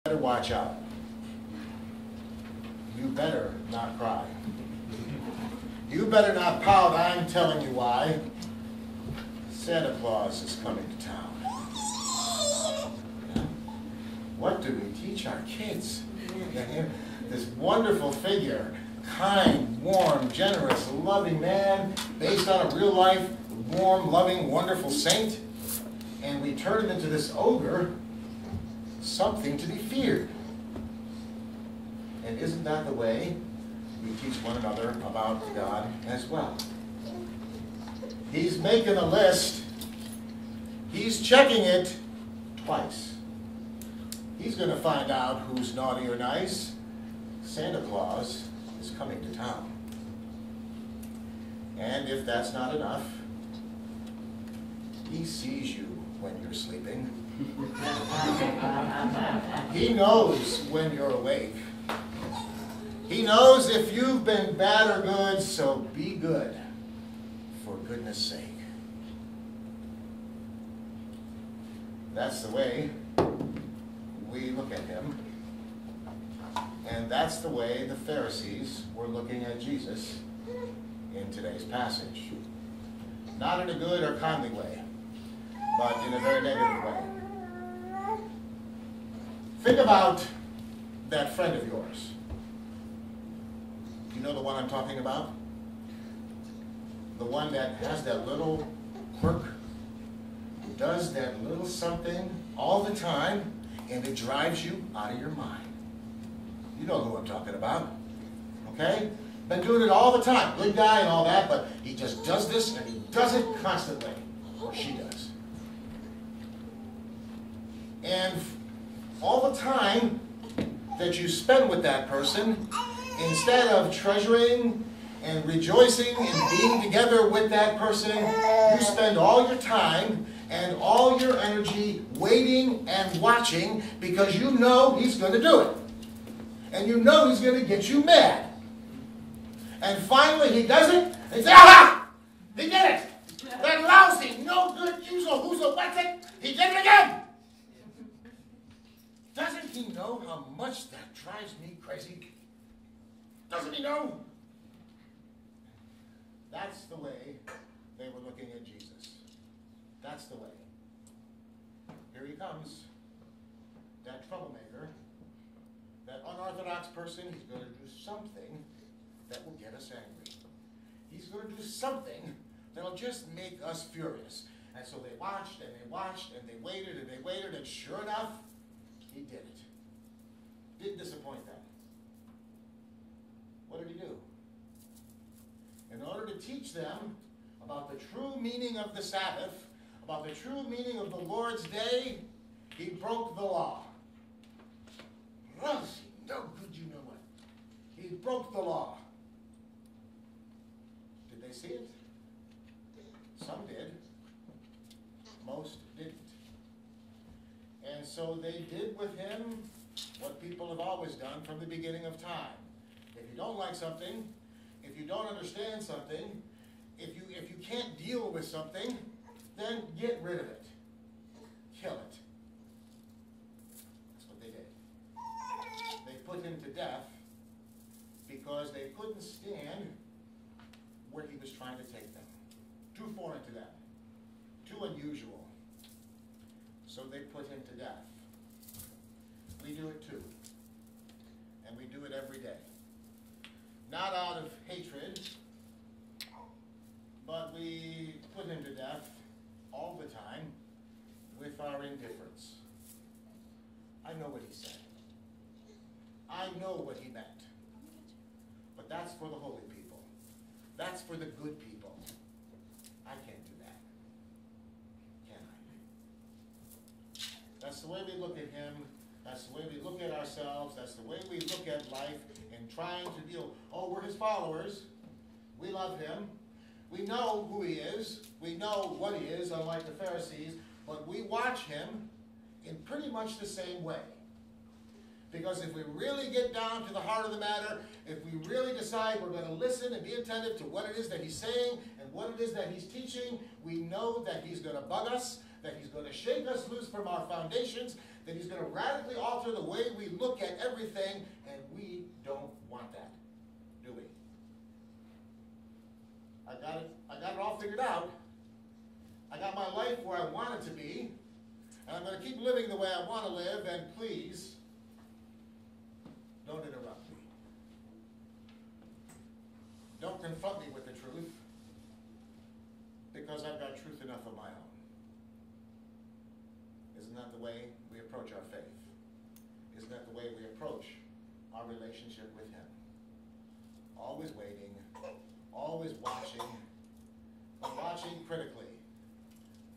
Better watch out. You better not cry. You better not pout. I'm telling you why. Santa Claus is coming to town. Yeah. What do we teach our kids? This wonderful figure, kind, warm, generous, loving man, based on a real life, warm, loving, wonderful saint, and we turn him into this ogre, something to be feared. And isn't that the way we teach one another about God as well? He's making a list. He's checking it twice. He's going to find out who's naughty or nice. Santa Claus is coming to town. And if that's not enough, he sees you when you're sleeping. He knows when you're awake. He knows if you've been bad or good, so be good, for goodness sake. That's the way we look at him. And that's the way the Pharisees were looking at Jesus in today's passage. Not in a good or kindly way, but in a very negative way. Think about that friend of yours. You know the one I'm talking about? The one that has that little quirk, who does that little something all the time, and it drives you out of your mind. You know who I'm talking about, okay? Been doing it all the time. Good guy and all that, but he just does this, and he does it constantly, or she does. And all the time that you spend with that person, instead of treasuring and rejoicing and being together with that person, you spend all your time and all your energy waiting and watching because you know he's going to do it. And you know he's going to get you mad. And finally he does it, and you say, aha! He did it! That lousy, no good user who's a what's it? He did it again! Doesn't he know how much that drives me crazy? Doesn't he know? That's the way they were looking at Jesus. That's the way. Here he comes. That troublemaker. That unorthodox person. He's going to do something that will get us angry. He's going to do something that'll just make us furious. And so they watched and they watched and they waited and they waited, and sure enough, he did it. Didn't disappoint them. What did he do? In order to teach them about the true meaning of the Sabbath, about the true meaning of the Lord's Day, he broke the law. Rosie, no good you know what. He broke the law. Did they see it? Some did. Most didn't. And so they did with him what people have always done from the beginning of time. If you don't like something, if you don't understand something, if you can't deal with something, then get rid of it. Kill it. That's what they did. They put him to death because they couldn't stand where he was trying to take them. Too foreign to them. Too unusual. So they put him to death. We do it too. And we do it every day. Not out of hatred, but we put him to death all the time with our indifference. I know what he said. I know what he meant. But that's for the holy people. That's for the good people. I can't do that. Can I? That's the way we look at him. That's the way we look at ourselves. That's the way we look at life and trying to deal. Oh, we're his followers. We love him. We know who he is. We know what he is, unlike the Pharisees. But we watch him in pretty much the same way. Because if we really get down to the heart of the matter, if we really decide we're going to listen and be attentive to what it is that he's saying and what it is that he's teaching, we know that he's going to bug us, that he's going to shake us loose from our foundations, that he's going to radically alter the way we look at everything, and we don't want that, do we? I got it all figured out. I got my life where I want it to be, and I'm going to keep living the way I want to live, and please, don't interrupt me. Don't confront me with the truth, because I've got truth enough of my own. Isn't that the way we approach our faith? Isn't that the way we approach our relationship with him? Always waiting, always watching, but watching critically,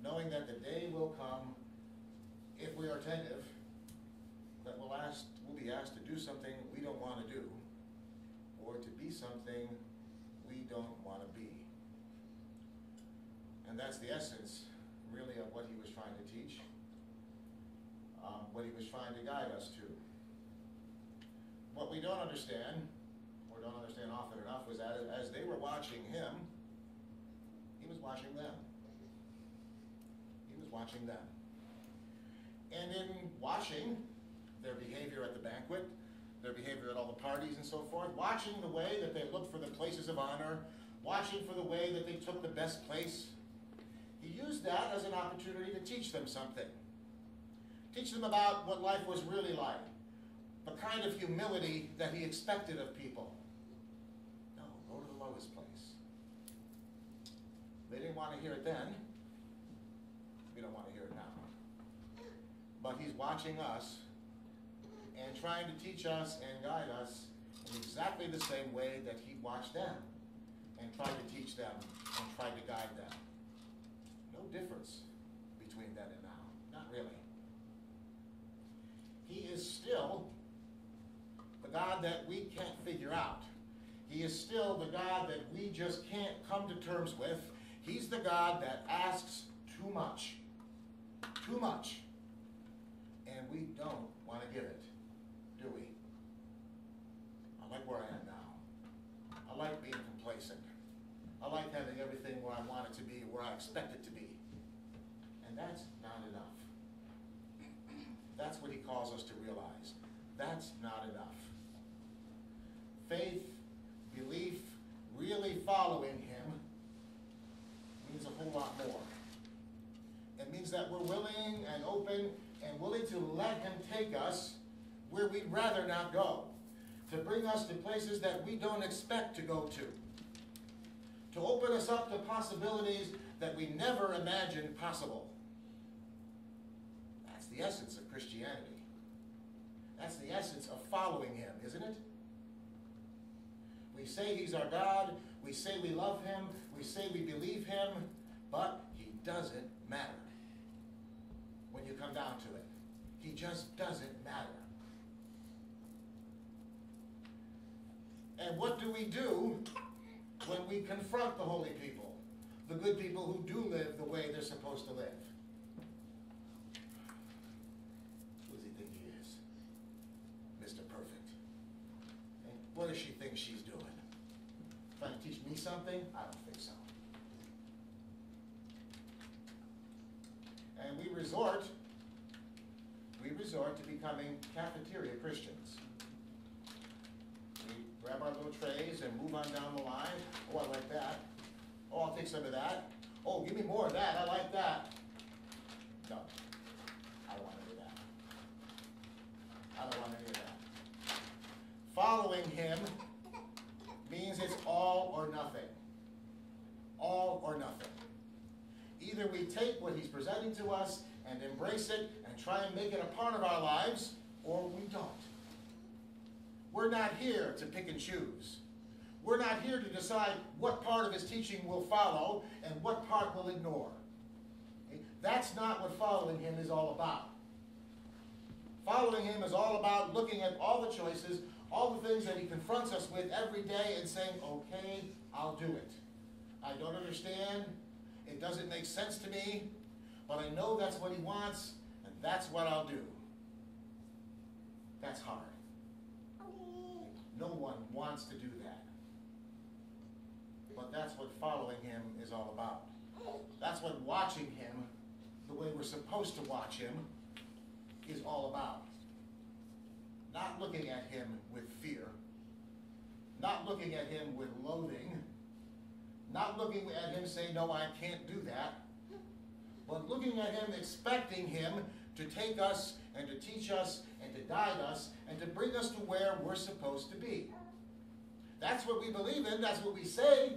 knowing that the day will come, if we are attentive, that we'll be asked to do something we don't want to do, or to be something we don't want to be. And that's the essence, really, of what he was trying to teach, what he was trying to guide us to. What we don't understand, or don't understand often enough, was that as they were watching him, he was watching them. He was watching them. And in watching their behavior at the banquet, their behavior at all the parties and so forth, watching the way that they looked for the places of honor, watching for the way that they took the best place, he used that as an opportunity to teach them something. Teach them about what life was really like, the kind of humility that he expected of people. No, go to the lowest place. They didn't want to hear it then. We don't want to hear it now. But he's watching us and trying to teach us and guide us in exactly the same way that he watched them and tried to teach them and tried to guide them. No difference between then and now. Not really. He is still the God that we can't figure out. He is still the God that we just can't come to terms with. He's the God that asks too much. Too much. And we don't want to give it, do we? I like where I am now. I like being complacent. I like having everything where I want it to be, where I expect it to be. And that's not enough. That's what he calls us to realize. That's not enough. Faith, belief, really following him means a whole lot more. It means that we're willing and open and willing to let him take us where we'd rather not go, to bring us to places that we don't expect to go to open us up to possibilities that we never imagined possible. That's the essence of Christianity. That's the essence of following him, isn't it? We say he's our God, we say we love him, we say we believe him, but he doesn't matter when you come down to it. He just doesn't matter. And what do we do when we confront the holy people, the good people who do live the way they're supposed to live? Who does he think he is? Mr. Perfect. And what does she think she's doing? Trying to teach me something? I don't think so. And we resort to becoming cafeteria Christians. We grab our little trays and move on down the line. Oh, I like that. Oh, I'll take some of that. Oh, give me more of that. I like that. No, I don't want any of that. I don't want any of that. Following him means it's all or nothing. All or nothing. Either we take what he's presenting to us and embrace it and try and make it a part of our lives, or we don't. We're not here to pick and choose. We're not here to decide what part of his teaching we'll follow and what part we'll ignore. Okay? That's not what following him is all about. Following him is all about looking at all the choices, all the things that he confronts us with every day and saying, okay, I'll do it. I don't understand. It doesn't make sense to me, but I know that's what he wants, and that's what I'll do. That's hard. No one wants to do that. But that's what following him is all about. That's what watching him, the way we're supposed to watch him, is all about. Not looking at him with fear, not looking at him with loathing, not looking at him saying, no, I can't do that, but looking at him, expecting him to take us and to teach us and to guide us and to bring us to where we're supposed to be. That's what we believe in. That's what we say.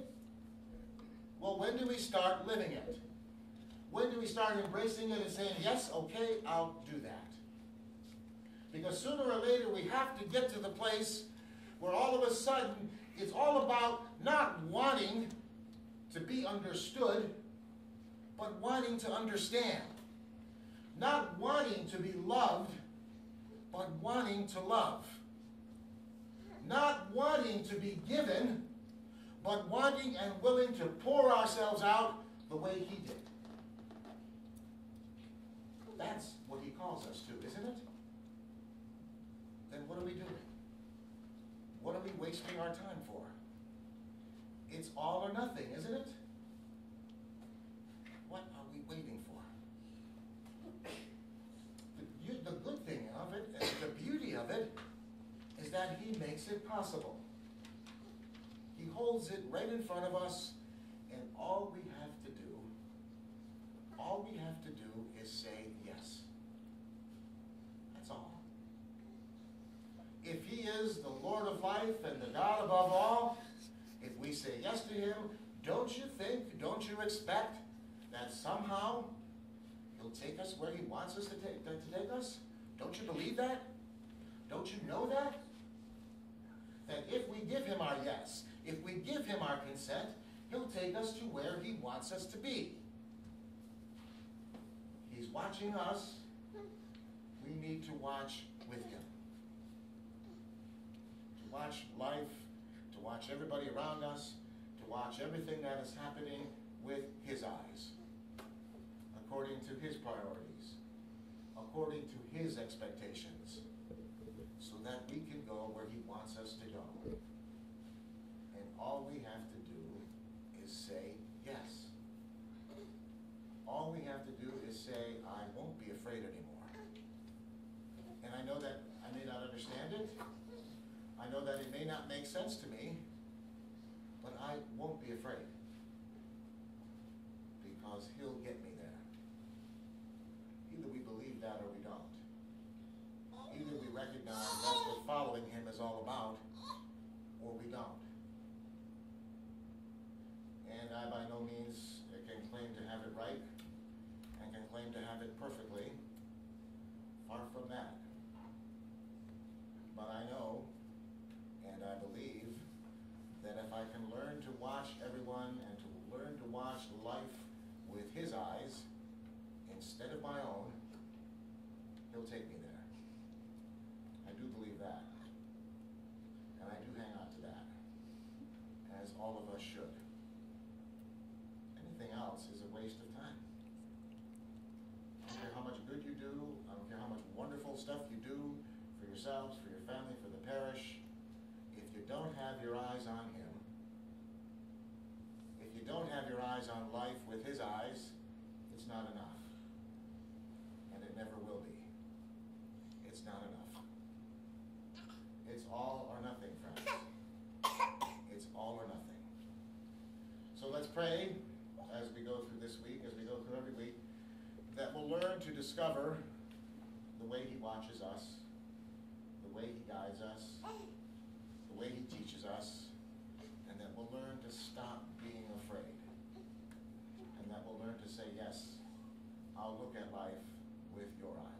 Well, when do we start living it? When do we start embracing it and saying, yes, okay, I'll do that? Because sooner or later we have to get to the place where all of a sudden it's all about not wanting to be understood, but wanting to understand. Not wanting to be loved, but wanting to love. Not wanting to be given, but wanting and willing to pour ourselves out the way he did. That's what he calls us to, isn't it? Then what are we doing? What are we wasting our time for? It's all or nothing, isn't it? What are we waiting for? The good thing of it, and the beauty of it, is that he makes it possible. He holds it right in front of us, and all we have to do is say yes. That's all. If he is the Lord of life and the God above all, if we say yes to him, don't you think, don't you expect that somehow he'll take us where he wants us to take us? Don't you believe that? Don't you know that? That if we give him our yes, if we give him our consent, he'll take us to where he wants us to be. He's watching us. We need to watch with him. To watch life, to watch everybody around us, to watch everything that is happening with his eyes, according to his priorities, according to his expectations, so that we can go where he wants us to go. And all we have to do is say yes. All we have to do is say, I won't be afraid anymore. And I know that I may not understand it. I know that it may not make sense to me, but I won't be afraid, because he'll get me there. Either we believe that or we don't. Either we recognize that's what following him is all about, or we don't. And I by no means can claim to have it right and can claim to have it perfectly. Far from that. But I know and I believe that if I can learn to watch everyone and to learn to watch life with his eyes instead of my own, he'll take me there. I do believe that. And I do hang on to that, as all of us should. Anything else is a waste of time. I don't care how much good you do. I don't care how much wonderful stuff you do for yourselves, for your family, for the parish. If you don't have your eyes on him, if you don't have your eyes on life with his eyes, it's not enough. And it never will be. It's not enough. It's all or nothing, friends. It's all or nothing. So let's pray as we go through this week, as we go through every week, that we'll learn to discover the way he watches us, the way he guides us, the way he teaches us, and that we'll learn to stop being afraid, and that we'll learn to say, yes, I'll look at life with your eyes.